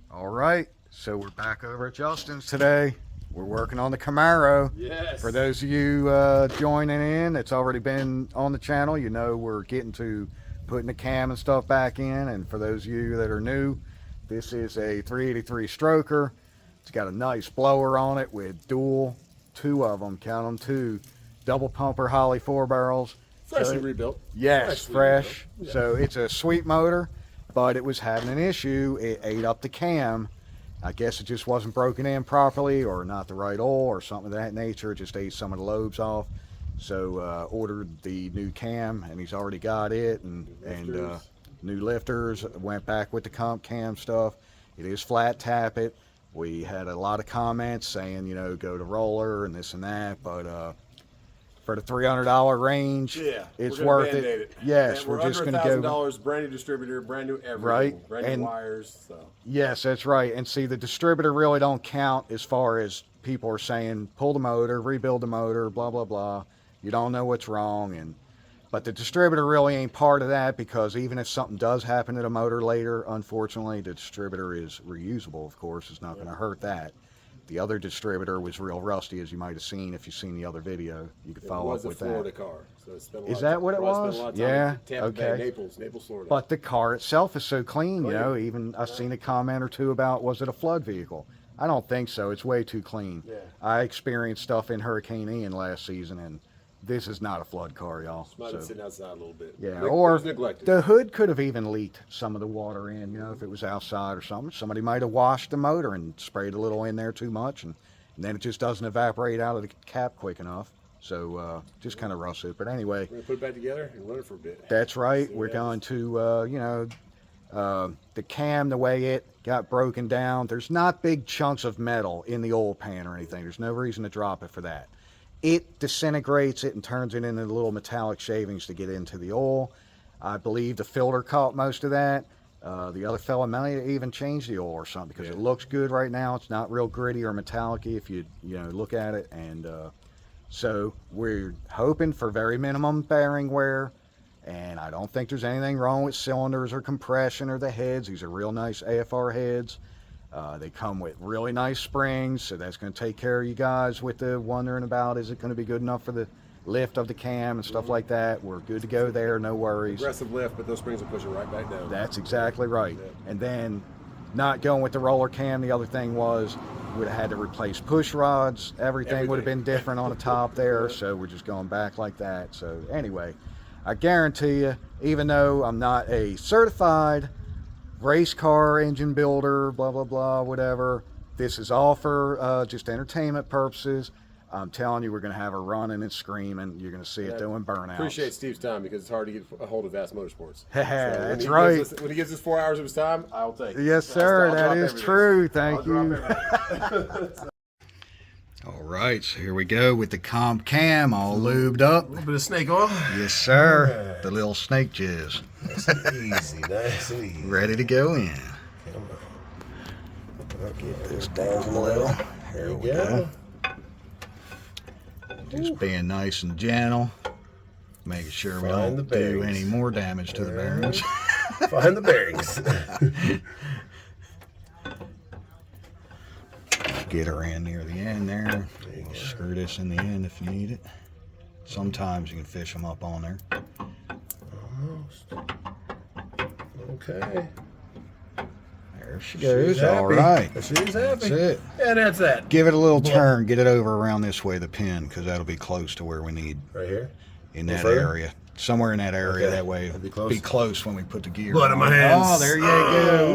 All right, so we're back over at Justin's today. We're working on the Camaro. Yes. For those of you joining in, it's already been on the channel. You know we're getting to putting the cam and stuff back in. And for those of you that are new, this is a 383 stroker. It's got a nice blower on it with two of them, count them two, double pumper Holly 4 barrels. Freshly rebuilt. Yes, fresh. Yeah. So it's a sweet motor, but it was having an issue. It ate up the cam. I guess it just wasn't broken in properly or not the right oil or something of that nature. It just ate some of the lobes off. So ordered the new cam, and he's already got it, and new lifters. Went back with the comp cam stuff. It is flat tap it. We had a lot of comments saying, you know, go to roller and this and that, but for the $300 range, it's worth it. Yes, we're just under going to go. $1,000, brand new distributor, brand new everything, Right, brand new wires. So. Yes, that's right. And see, the distributor really don't count as far as people are saying, pull the motor, rebuild the motor, blah, blah, blah. You don't know what's wrong. But the distributor really ain't part of that, because even if something does happen to the motor later, unfortunately, the distributor is reusable, of course. It's not going to hurt that. The other distributor was real rusty, as you might have seen if you've seen the other video. You could follow up with that. It was a Florida car. So it's been a lot is that what it was? Yeah. Okay. Naples, Florida. But the car itself is so clean, you know. Even I've seen a comment or two about, was it a flood vehicle? I don't think so. It's way too clean. Yeah. I experienced stuff in Hurricane Ian last season, and this is not a flood car, y'all. Might have sitting outside a little bit. Yeah, or the hood could have even leaked some of the water in, you know, if it was outside or something. Somebody might have washed the motor and sprayed a little in there too much, and then it just doesn't evaporate out of the cap quick enough. So just kind of rust it. But anyway, we're going to put it back together and run it for a bit. That's right. We're going to, you know, the cam, the way it got broken down, there's not big chunks of metal in the oil pan or anything. There's no reason to drop it for that. It disintegrates it and turns it into little metallic shavings to get into the oil. I believe the filter caught most of that. The other fella might even change the oil or something, because it looks good right now. It's not real gritty or metallic-y if you look at it. And so we're hoping for very minimum bearing wear. And I don't think there's anything wrong with cylinders or compression or the heads. These are real nice AFR heads. They come with really nice springs, so that's going to take care of you guys with the wondering about, is it going to be good enough for the lift of the cam and stuff like that. We're good to go there, no worries. Aggressive lift, but those springs will push it right back down. That's exactly right. And then not going with the roller cam, the other thing was would have had to replace push rods. Everything would have been different on the top there, so we're just going back like that. So anyway, I guarantee you, even though I'm not a certified race car engine builder, blah, blah, blah, whatever, this is all for just entertainment purposes. I'm telling you, we're going to have her running and screaming. You're going to see it doing burnouts. Appreciate Steve's time, because it's hard to get a hold of Vassmotorsports. That's right. When he gives us 4 hours of his time, I'll take it. Yes, sir. That is true. Thank you. All right, so here we go with the comp cam all lubed up. A little bit of snake oil. Yes, sir. Yeah. The little snake jizz. Nice and easy. Nice and easy. Ready to go in. I'll get this down a little. Here we go. Just being nice and gentle, making sure we don't do any more damage to the bearings. Find the bearings. Get her in near the end there. We'll screw this in the end if you need it. Sometimes you can fish them up on there. Almost. Okay. There she goes. All right. She's happy. That's it. And that's that. Give it a little turn. Get it over around this way, the pin, because that'll be close to where we need. Right here? In that area. Somewhere in that area. Okay. That way it'll be close when we put the gear Blood on my hands. Oh, there you go.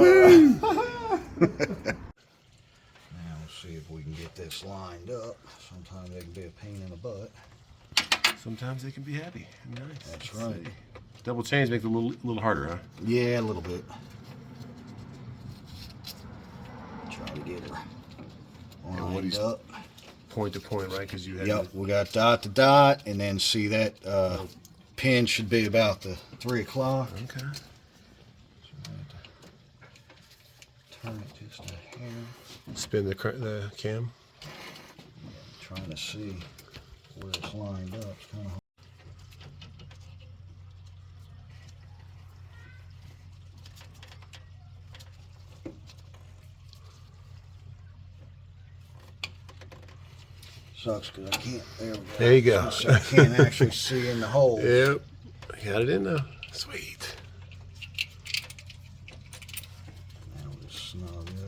Woo! See if we can get this lined up. Sometimes they can be a pain in the butt. Sometimes they can be happy. Nice. That's right. Double chains make it a little harder, huh? Yeah, a little bit. Try to get her lined up. Point to point, right? Because you had. Yep, we got dot to dot, and then see that pin should be about the 3 o'clock. Okay. Turn it just a hair. Spin the cam. Yeah, trying to see where it's lined up. It's kind of hard. Sucks because I can't. There we go. There you go. So I can't actually see in the hole. Yep. Got it in though. Sweet. Now we'll just snug those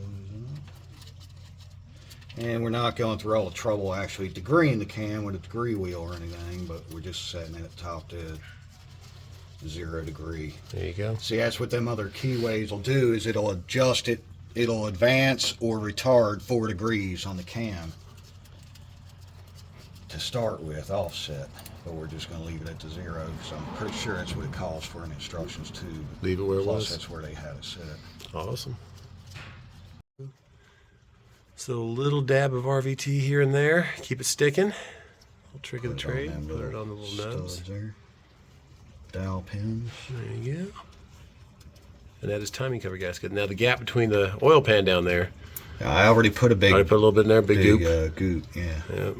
up. And we're not going through all the trouble actually degreeing the cam with a degree wheel or anything, but we're just setting it at top to 0 degree. There you go. See, that's what them other keyways will do, is it'll adjust it, it'll advance or retard 4 degrees on the cam to start with, offset. But we're just going to leave it at the 0, so I'm pretty sure that's what it calls for in instructions too. Leave it where it was. That's where they had it set. Awesome. So a little dab of RVT here and there. Keep it sticking. Little trick of the trade. Put it on the little nubs. There. Dowel pins. There you go. And that is timing cover gasket. Now the gap between the oil pan down there. I already put a big. Already put a little bit in there. Big goop. Goop. Yeah. Yep.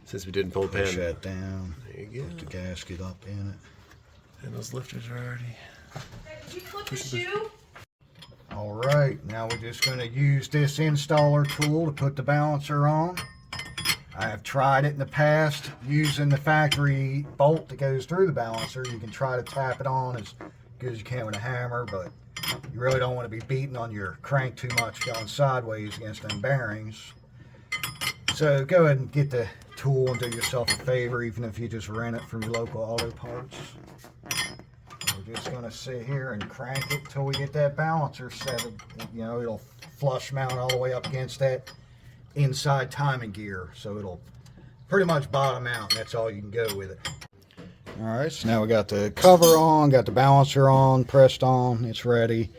Since we didn't pull the pan. Push that down. There you go. Put the gasket up in it. And those lifters are already. Did you flip the shoe? All right, now we're just going to use this installer tool to put the balancer on. I have tried it in the past using the factory bolt that goes through the balancer. You can try to tap it on as good as you can with a hammer, but you really don't want to be beating on your crank too much going sideways against them bearings. So go ahead and get the tool and do yourself a favor, even if you just rent it from your local auto parts. We're just going to sit here and crank it till we get that balancer set. You know, it'll flush mount all the way up against that inside timing gear, so it'll pretty much bottom out, and that's all you can go with it. All right, so now we got the cover on, got the balancer on, pressed on, it's ready.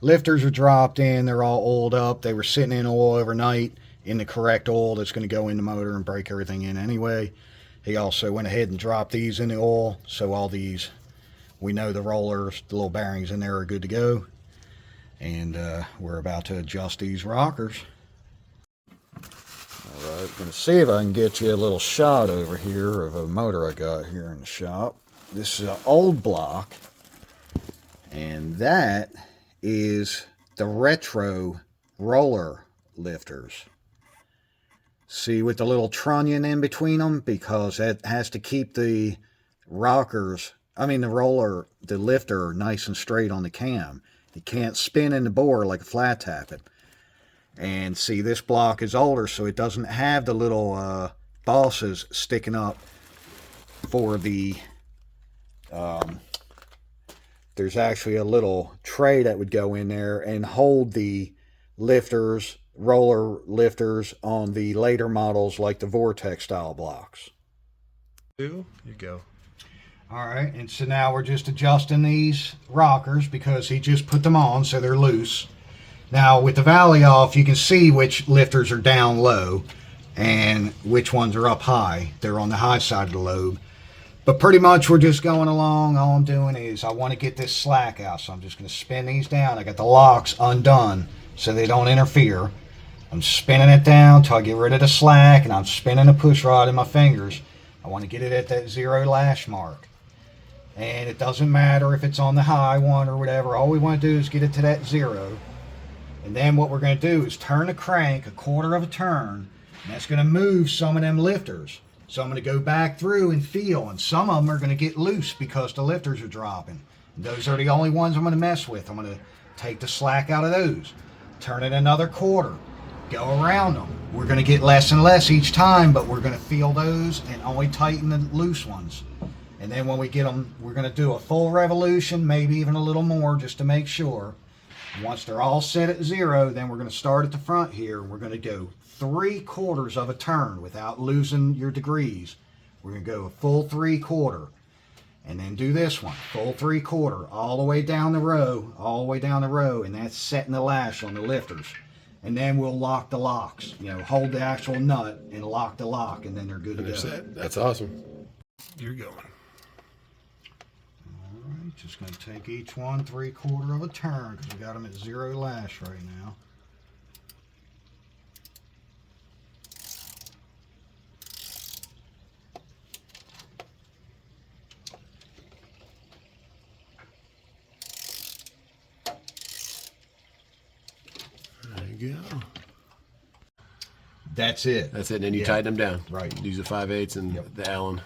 Lifters are dropped in, they're all oiled up. They were sitting in oil overnight in the correct oil that's going to go in the motor and break everything in anyway. He also went ahead and dropped these in the oil, so all these, we know the rollers, the little bearings in there are good to go. And we're about to adjust these rockers. All right, I'm going to see if I can get you a little shot over here of a motor I got here in the shop. This is an old block, and that is the retro roller lifters. See, with the little trunnion in between them, because that has to keep the rockers, the lifter nice and straight on the cam. It can't spin in the bore like a flat tappet. And see, this block is older, so it doesn't have the little bosses sticking up for the, there's actually a little tray that would go in there and hold the lifters, roller lifters on the later models like the Vortex style blocks. You go. All right, and so now we're just adjusting these rockers because he just put them on so they're loose. Now with the valley off, you can see which lifters are down low and which ones are up high. They're on the high side of the lobe. But pretty much we're just going along. All I'm doing is I want to get this slack out, so I'm just going to spin these down. I got the locks undone so they don't interfere. I'm spinning it down till I get rid of the slack, and I'm spinning the push rod in my fingers. I want to get it at that 0 lash mark. And it doesn't matter if it's on the high one or whatever. All we want to do is get it to that 0. And then what we're going to do is turn the crank a quarter of a turn, and that's going to move some of them lifters. So I'm going to go back through and feel, and some of them are going to get loose because the lifters are dropping. And those are the only ones I'm going to mess with. I'm going to take the slack out of those, turn it another quarter, go around them. We're going to get less and less each time, but we're going to feel those and only tighten the loose ones. And then when we get them, we're going to do a full revolution, maybe even a little more, just to make sure. Once they're all set at 0, then we're going to start at the front here, and we're going to go 3/4 of a turn without losing your degrees. We're going to go a full 3/4, and then do this one, full 3/4, all the way down the row, and that's setting the lash on the lifters. And then we'll lock the locks, hold the actual nut and lock the lock, and then they're good to go. That's awesome. You're going. Alright, just going to take each one 3/4 of a turn because we got them at 0 lash right now. There you go. That's it. That's it. And then you tighten them down. Right. Use the 5/8 and the Allen.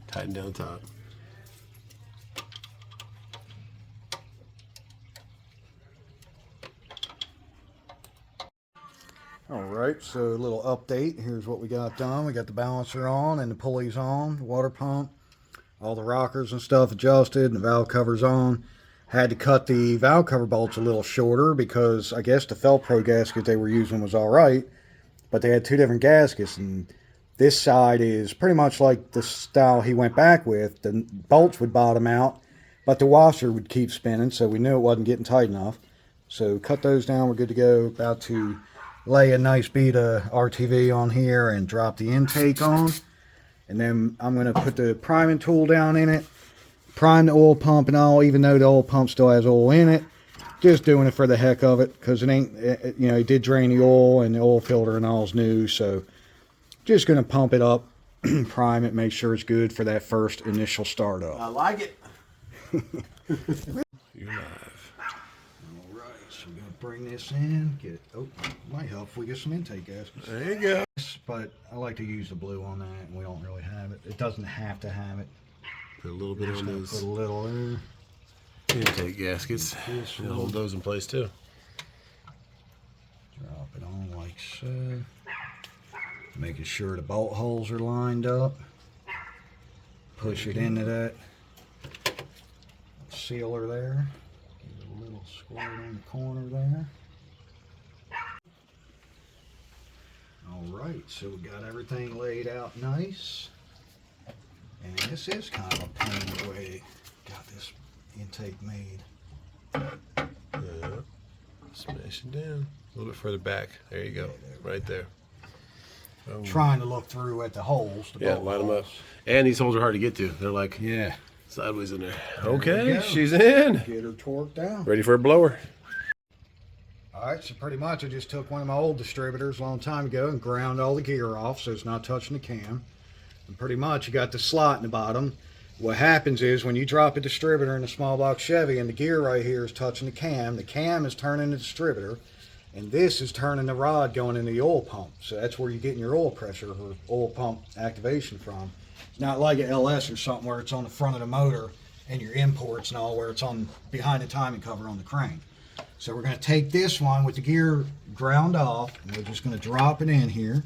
Tighten down the top. All right, so a little update. Here's what we got done. We got the balancer on and the pulleys on, the water pump, all the rockers and stuff adjusted, and the valve covers on. Had to cut the valve cover bolts a little shorter because I guess the Felpro gasket they were using was all right, but they had two different gaskets, and this side is pretty much like the style he went back with. The bolts would bottom out, but the washer would keep spinning, so we knew it wasn't getting tight enough. So cut those down. We're good to go. About to lay a nice bead of RTV on here and drop the intake on. And then I'm going to put the priming tool down in it, prime the oil pump and all, even though the oil pump still has oil in it. Just doing it for the heck of it, because it ain't, you know, it did drain the oil and the oil filter and all is new. So just going to pump it up, prime it, make sure it's good for that first initial startup. I like it. You're live. So we're going to bring this in, get it, oh, might help if we get some intake gaskets. There you go. But I like to use the blue on that, and we don't really have it. It doesn't have to have it. Put a little bit on those Put a little in. intake gaskets. And hold those in place too. Drop it on like so. Making sure the bolt holes are lined up. Push it into that sealer there. Give it a little squirt on the corner there. Alright, so we got everything laid out nice. And this is kind of a pain the way they got this intake made. Yeah. Smash it down. A little bit further back. There you go. Right there. Trying to look through at the holes. Yeah, line them up. And these holes are hard to get to. They're like sideways in there. Okay, she's in. Get her torqued down. Ready for a blower. Alright, so pretty much I just took one of my old distributors a long time ago and ground all the gear off so it's not touching the cam. And pretty much you got the slot in the bottom. What happens is when you drop a distributor in a small block Chevy and the gear right here is touching the cam is turning the distributor, and this is turning the rod going into the oil pump. So that's where you're getting your oil pressure or oil pump activation from. It's not like an LS or something where it's on the front of the motor and your imports and all, where it's on behind the timing cover on the crank. So we're going to take this one with the gear ground off, and we're just going to drop it in here.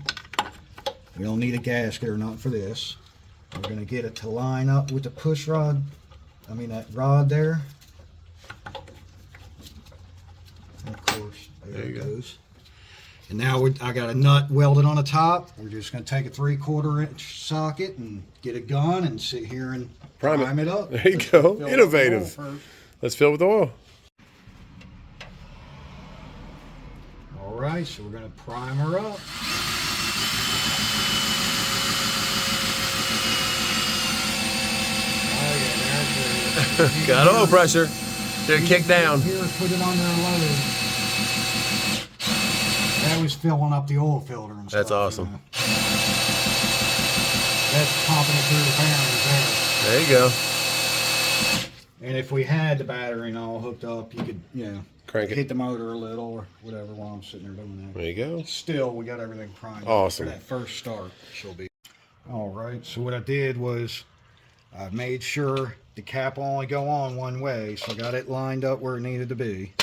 We don't need a gasket or nothing for this. We're going to get it to line up with the push rod, that rod there. And of course, there it goes. And now I got a nut welded on the top. We're just going to take a 3/4 inch socket and get a gun and sit here and prime it up. There you go. Innovative. Let's fill it with oil. Alright, so we're going to prime her up. Got oil pressure. They're kicked down. Here, put it under a load. That was filling up the oil filter and stuff. That's awesome. You know. That's pumping it through the bearings there. There you go. And if we had the battery and all hooked up, you could, crank it, hit the motor a little or whatever while I'm sitting there doing that. There you go. Still, we got everything primed. Awesome. For that first start, she'll be. All right, so what I did was I made sure the cap will only go on one way, so I got it lined up where it needed to be.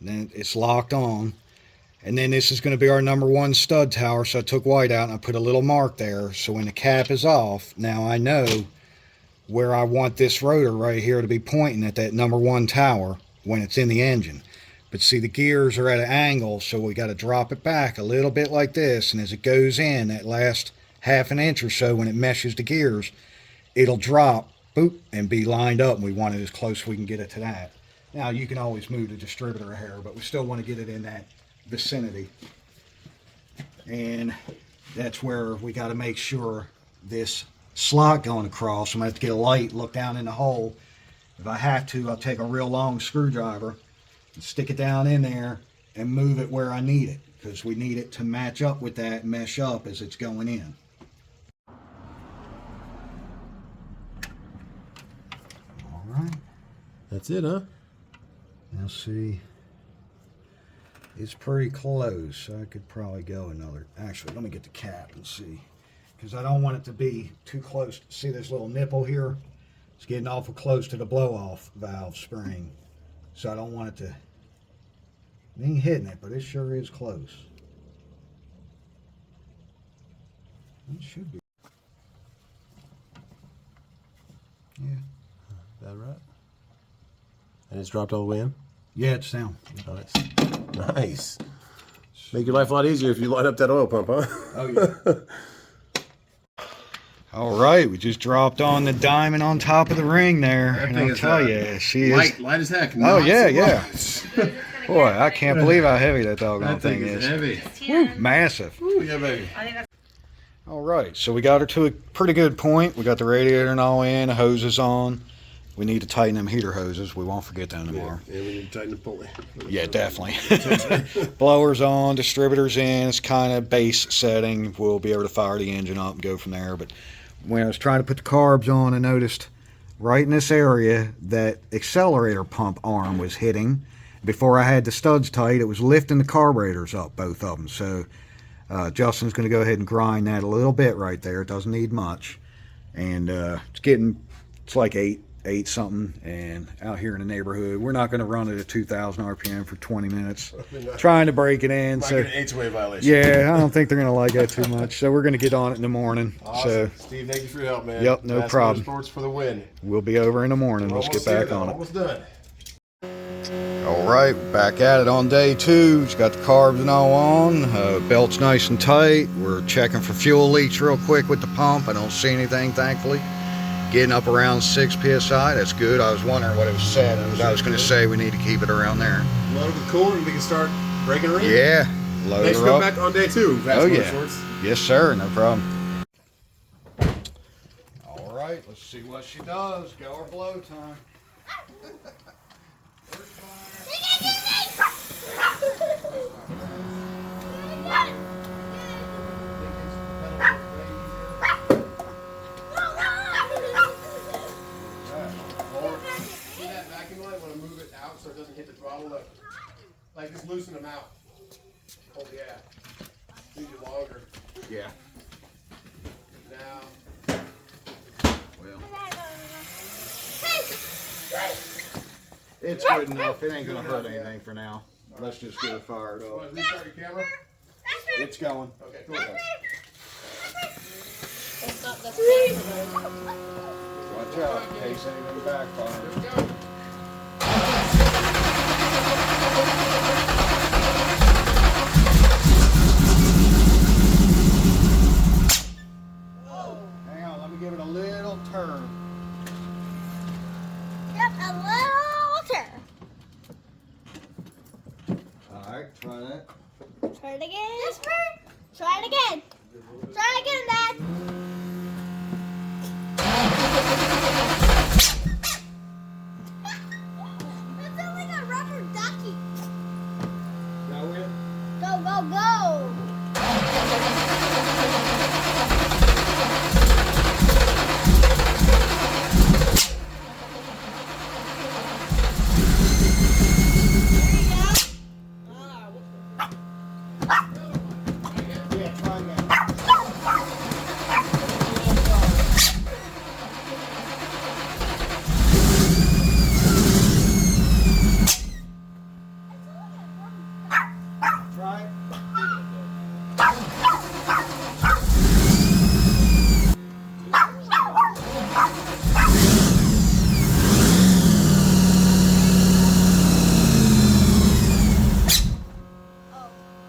And then it's locked on. And then this is going to be our #1 stud tower, so I took white out and I put a little mark there, so when the cap is off, now I know where I want this rotor right here to be pointing at that #1 tower when it's in the engine. But see, the gears are at an angle, so we got to drop it back a little bit like this, and as it goes in, that last ½ an inch or so, when it meshes the gears, it'll drop, boop, and be lined up, and we want it as close as we can get it to that. Now, you can always move the distributor a hair, but we still want to get it in that vicinity. And that's where we got to make sure this slot going across, I'm going to have to get a light, look down in the hole. If I have to, I'll take a real long screwdriver and stick it down in there and move it where I need it, because we need it to match up with that and mesh up as it's going in. All right. That's it, huh? Now see, It's pretty close, so I could probably go another. Actually, let me get the cap and see, because I don't want it to be too close. See this little nipple here? It's getting awful close to the blow-off valve spring, so I don't want it to. It ain't hitting it, but it sure is close. It should be. Yeah. That right? And it's dropped all the way in? Yeah, it's down. Nice. Nice. Make your life a lot easier if you line up that oil pump, huh? Oh, yeah. All right, we just dropped on the diamond on top of the ring there. And I'll tell you, she is. Light as heck. Oh, yeah, yeah. Boy, I can't believe how heavy that doggone thing is. Heavy. Woo, massive. Ooh, yeah, baby. All right, so we got her to a pretty good point. We got the radiator and all in, the hoses on. We need to tighten them heater hoses. We won't forget them tomorrow. Yeah, we need to tighten the pulley. Yeah, definitely. Blowers on, distributors in. It's kind of base setting. We'll be able to fire the engine up and go from there. But when I was trying to put the carbs on, I noticed right in this area that accelerator pump arm was hitting. Before I had the studs tight, it was lifting the carburetors up, both of them. So Justin's going to go ahead and grind that a little bit right there. It doesn't need much. And it's like 8 something, and out here in the neighborhood we're not going to run it at 2,000 RPM for 20 minutes trying to break it in. Might so get an 8-way violation. Yeah, I don't think they're going to like that too much, so we're going to get on it in the morning. Awesome. So Steve, thank you for your help, man. Yep, no problem. Sports for the win. We'll be over in the morning. Let's get back on it. Almost done. All right, back at it on day 2. Just got the carbs and all on. Belt's nice and tight. We're checking for fuel leaks real quick with the pump. I don't see anything, thankfully. Getting up around 6 psi. That's good. I was wondering what it was set. I was going to say we need to keep it around there. Load it with coolant and we can start breaking her in. Yeah, load Thanks for her coming up. back on day 2. Oh yeah. Vassmotorsports. Yes, sir. No problem. All right, let's see what she does. Go or blow time. See that vacuum line? Want to move it out so it doesn't hit the throttle? Look. Like just loosen them out. Oh yeah. Leave you longer. Yeah. Now. Well, it's good enough. It ain't gonna hurt anything for now. Let's just get it fired up. Want to restart your camera? It's going. Okay, cool. Watch out in case anything backfires. Here we go. Hang on, let me give it a little turn. Yep, a little turn. All right, try that. Try it again. Try it again. Try it again, Dad. That sounds like a rubber ducky. Go in. Go, go, go. Yeah, try again. Try it.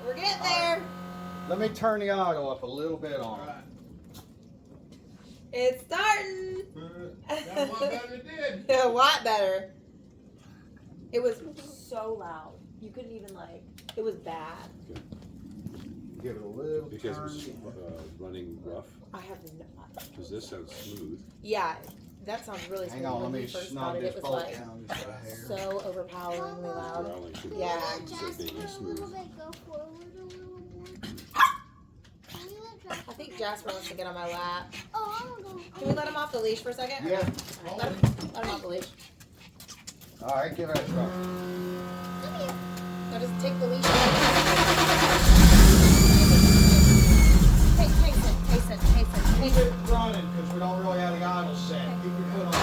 We're getting there. Let me turn the auto up a little bit on. It's starting. Got a lot better than it did. A lot better. It was so loud. You couldn't even it was bad. Give it a little Because it turn. was running rough. I have not. Because this sounds smooth. Yeah, that sounds really Hang smooth. on, let When me we first snug got it, this it was bolt like down just a hair. so overpoweringly loud. Growling should be Yeah. instead of being smooth. I think Jasper wants to get on my lap. Oh, I'm gonna go. Can we let him off the leash for a second? Yeah. Let him off the leash. All right, give it a try. There Now just take the leash. Hey, Tyson. Keep it running because we don't really have the idle set. Keep your foot on.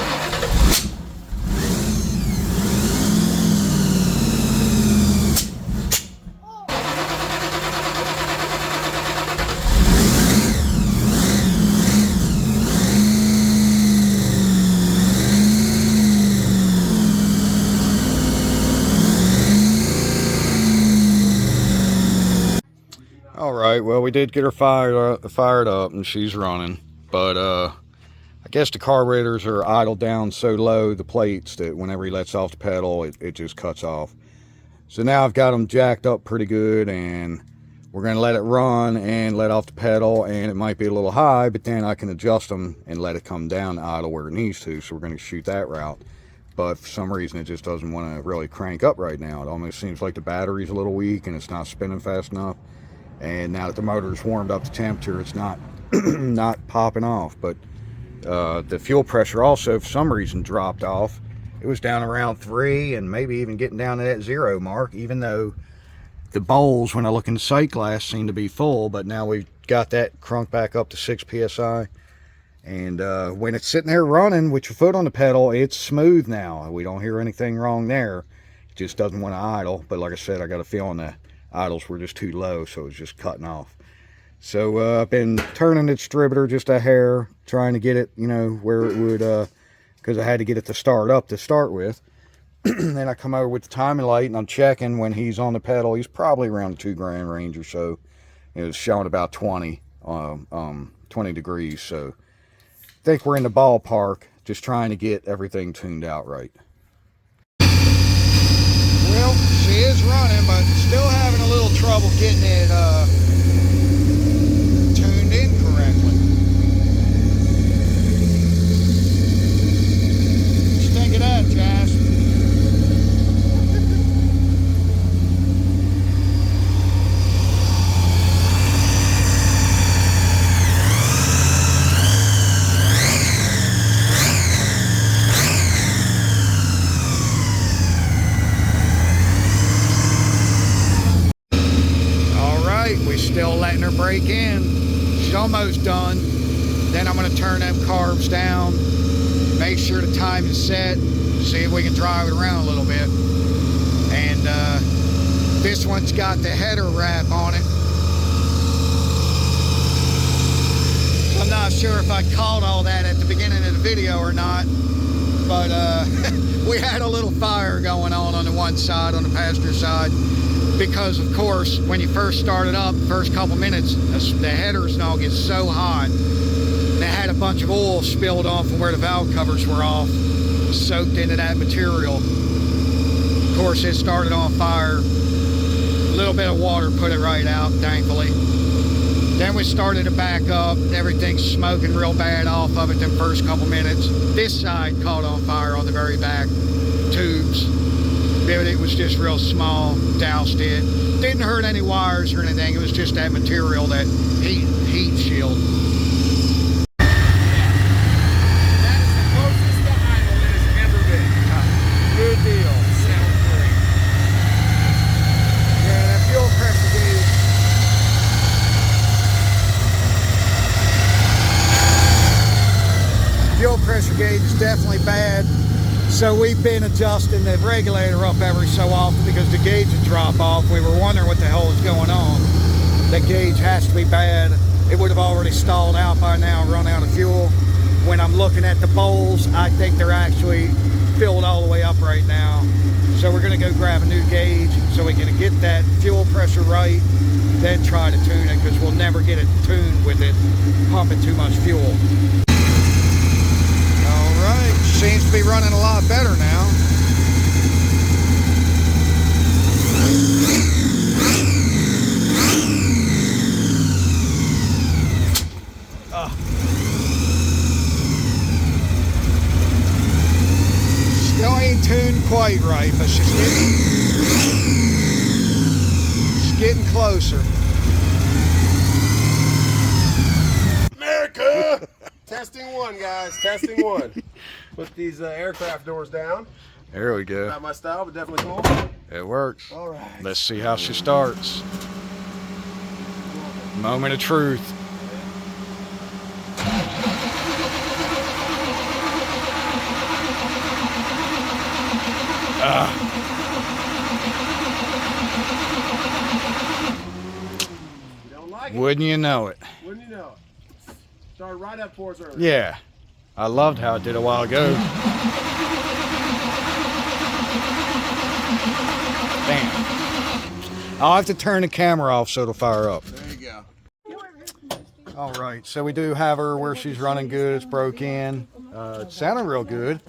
All right, well, we did get her fired up and she's running, but I guess the carburetors are idled down so low, the plates, that whenever he lets off the pedal, it just cuts off. So now I've got them jacked up pretty good, and we're going to let it run and let off the pedal, and it might be a little high, but then I can adjust them and let it come down to idle where it needs to, so we're going to shoot that route. But for some reason, it just doesn't want to really crank up right now. It almost seems like the battery's a little weak and it's not spinning fast enough. And now that the motor's warmed up to temperature, it's not not popping off. But the fuel pressure also, for some reason, dropped off. It was down around 3 and maybe even getting down to that 0 mark, even though the bowls, when I look in the sight glass, seem to be full. But now we've got that crunked back up to 6 psi. And when it's sitting there running with your foot on the pedal, it's smooth now. We don't hear anything wrong there. It just doesn't want to idle. But like I said, I got a feeling that idles were just too low, so it's just cutting off. So I've been turning the distributor just a hair, trying to get it, you know, where it would, because I had to get it to start up to start with. Then I come over with the timing light and I'm checking when he's on the pedal. He's probably around the 2 grand range or so. It was showing about 20 degrees. So I think we're in the ballpark, just trying to get everything tuned out right. Well, she is running, but still having a little trouble getting it tuned in correctly. What you think of that, Jazz? Still letting her break in. She's almost done. Then I'm going to turn them carbs down, make sure the time is set, see if we can drive it around a little bit. And this one's got the header wrap on it. I'm not sure if I caught all that at the beginning of the video or not, but we had a little fire going on the one side, on the passenger side. Because of course, when you first start it up, first couple minutes, the headers and all get so hot. They had a bunch of oil spilled off from where the valve covers were off, soaked into that material. Of course, it started on fire. A little bit of water put it right out, thankfully. Then we started to back up. Everything's smoking real bad off of it the first couple minutes. This side caught on fire on the very back tubes. It was just real small, doused it. Didn't hurt any wires or anything. It was just that material, that heat shield. That is the closest to idle it has ever been. Good deal. Sounds great. Yeah, that fuel pressure gauge. Fuel pressure gauge is definitely bad. So we've been adjusting the regulator up every so often because the gauge would drop off. We were wondering what the hell was going on. The gauge has to be bad. It would have already stalled out by now and run out of fuel. When I'm looking at the bowls, I think they're actually filled all the way up right now. So we're going to go grab a new gauge so we can get that fuel pressure right, then try to tune it, because we'll never get it tuned with it pumping too much fuel. Right, seems to be running a lot better now. Still ain't tuned quite right, but she's getting closer. America! Testing one, guys. Testing one. Put these aircraft doors down. There we go. Not my style, but definitely cool. It works. All right. Let's see how she starts. Moment of truth. You don't like it? Wouldn't you know it? Wouldn't you know it? Started right up for us earlier. Yeah. I loved how it did a while ago. Damn. I'll have to turn the camera off so it'll fire up. There you go. All right, so we do have her where she's running good. It's broke in. It's sounding real good,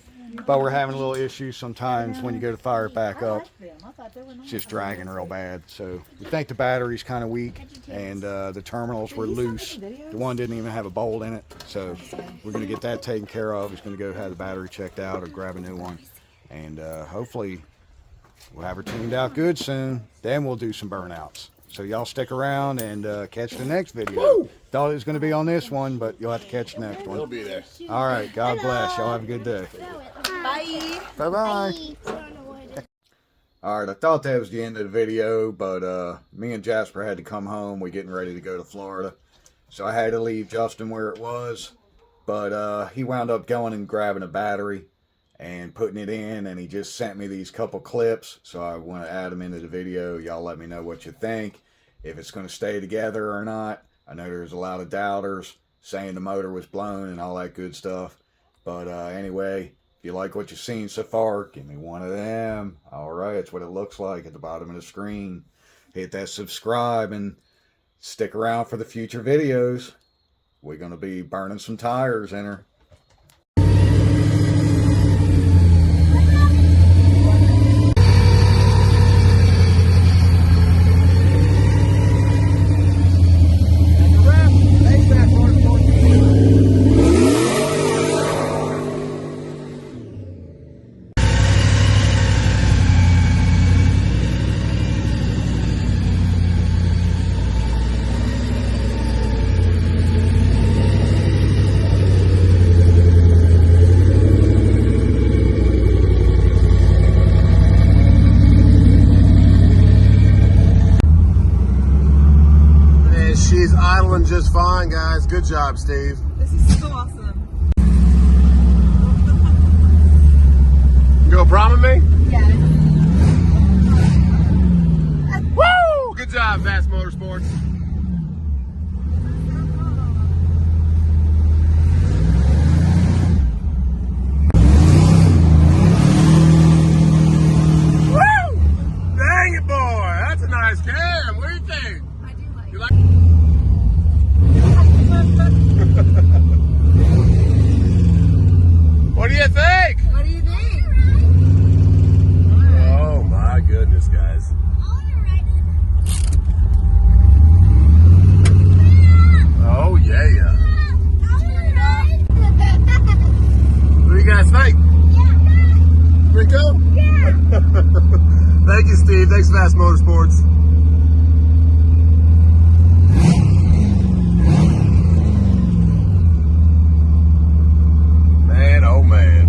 but we're having a little issues sometimes when you go to fire it back up. It's just dragging real bad. So we think the battery's kind of weak and the terminals were loose. The one didn't even have a bolt in it. So we're going to get that taken care of. He's going to go have the battery checked out or grab a new one. And hopefully we'll have her tuned out good soon. Then we'll do some burnouts. So y'all stick around and catch the next video. Woo! Thought it was going to be on this one, but you'll have to catch the next one. He'll be there. All right. God bless. Y'all have a good day. Bye. Bye-bye. All right. I thought that was the end of the video, but me and Jasper had to come home. We're getting ready to go to Florida. So I had to leave Justin where it was. But he wound up going and grabbing a battery and putting it in, and he just sent me these couple clips. So I want to add them into the video. Y'all let me know what you think. If it's going to stay together or not. I know there's a lot of doubters saying the motor was blown and all that good stuff. But anyway, if you like what you've seen so far, give me one of them. All right, that's what it looks like at the bottom of the screen. Hit that subscribe and stick around for the future videos. We're going to be burning some tires in her. She's idling just fine, guys. Good job, Steve. This is so awesome. You gonna promise me? Yeah. Woo! Good job, Vassmotorsports. Woo! Dang it, boy. That's a nice cam. What do you think? I do like You it. like What do you think? What do you think? Oh my goodness, guys. Oh yeah. What do you guys think? Pretty cool? Thank you, Steve. Thanks, Vassmotorsports. Man, oh man.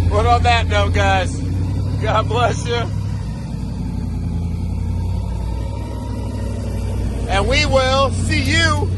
What on that note, guys? God bless you. And we will see you